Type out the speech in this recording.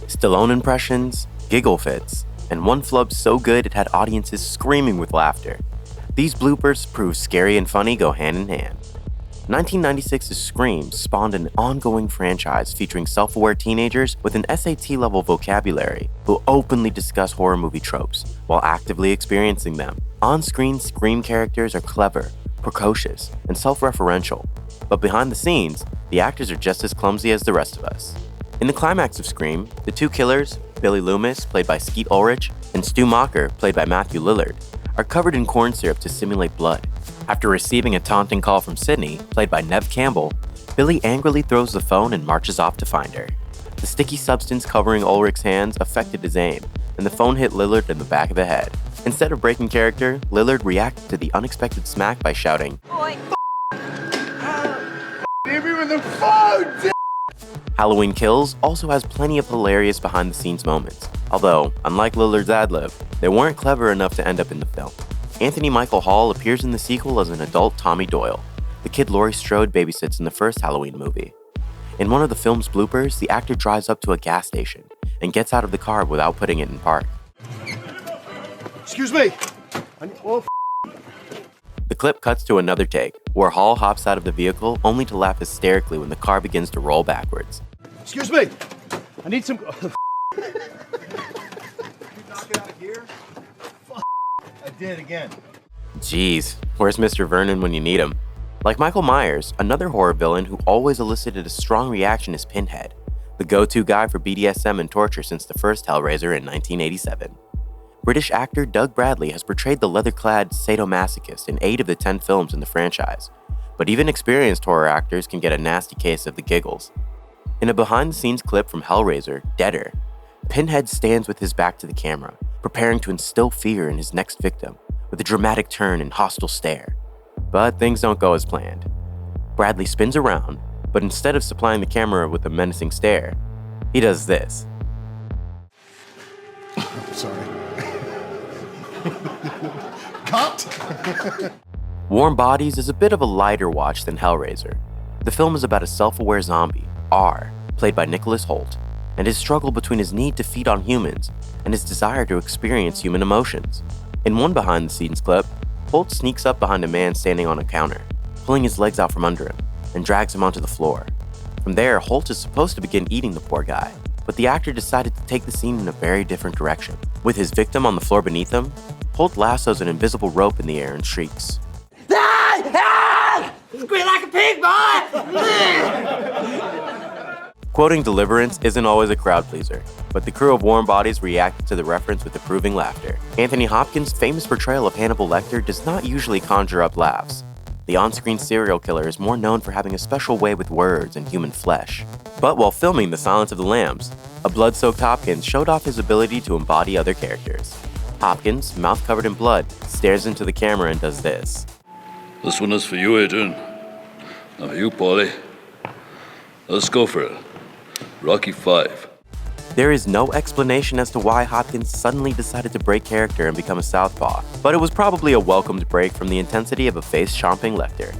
Stallone impressions, giggle fits, and one flub so good it had audiences screaming with laughter. These bloopers prove scary and funny go hand in hand. 1996's Scream spawned an ongoing franchise featuring self-aware teenagers with an SAT-level vocabulary who openly discuss horror movie tropes while actively experiencing them. On-screen Scream characters are clever, precocious, and self-referential, but behind the scenes, the actors are just as clumsy as the rest of us. In the climax of Scream, the two killers, Billy Loomis, played by Skeet Ulrich, and Stu Macher, played by Matthew Lillard, are covered in corn syrup to simulate blood. After receiving a taunting call from Sydney, played by Neve Campbell, Billy angrily throws the phone and marches off to find her. The sticky substance covering Ulrich's hands affected his aim, and the phone hit Lillard in the back of the head. Instead of breaking character, Lillard reacted to the unexpected smack by shouting, "Boy, give me the phone!" Halloween Kills also has plenty of hilarious behind-the-scenes moments, although, unlike Lillard's ad-lib, they weren't clever enough to end up in the film. Anthony Michael Hall appears in the sequel as an adult Tommy Doyle, the kid Laurie Strode babysits in the first Halloween movie. In one of the film's bloopers, the actor drives up to a gas station and gets out of the car without putting it in park. Excuse me! The clip cuts to another take, where Hall hops out of the vehicle only to laugh hysterically when the car begins to roll backwards. Excuse me! I need some... Knock it out of gear? I did again. Jeez, where's Mr. Vernon when you need him? Like Michael Myers, another horror villain who always elicited a strong reaction is Pinhead, the go-to guy for BDSM and torture since the first Hellraiser in 1987. British actor Doug Bradley has portrayed the leather-clad sadomasochist in 8 of the 10 films in the franchise, but even experienced horror actors can get a nasty case of the giggles. In a behind-the-scenes clip from Hellraiser, Deader, Pinhead stands with his back to the camera, preparing to instill fear in his next victim with a dramatic turn and hostile stare. But things don't go as planned. Bradley spins around, but instead of supplying the camera with a menacing stare, he does this. Sorry. Cut! Warm Bodies is a bit of a lighter watch than Hellraiser. The film is about a self-aware zombie, R, played by Nicholas Hoult, and his struggle between his need to feed on humans and his desire to experience human emotions. In one behind-the-scenes clip, Holt sneaks up behind a man standing on a counter, pulling his legs out from under him, and drags him onto the floor. From there, Holt is supposed to begin eating the poor guy, but the actor decided to take the scene in a very different direction. With his victim on the floor beneath him, Holt lassos an invisible rope in the air and shrieks, "Squeal like a pig, boy!" Quoting Deliverance isn't always a crowd pleaser, but the crew of Warm Bodies reacted to the reference with approving laughter. Anthony Hopkins' famous portrayal of Hannibal Lecter does not usually conjure up laughs. The on-screen serial killer is more known for having a special way with words and human flesh. But while filming The Silence of the Lambs, a blood-soaked Hopkins showed off his ability to embody other characters. Hopkins, mouth covered in blood, stares into the camera and does this. This one is for you, Adrian. Now you, Paulie. Let's go for it. Rocky 5. There is no explanation as to why Hopkins suddenly decided to break character and become a southpaw, but it was probably a welcomed break from the intensity of a face-chomping Lecter.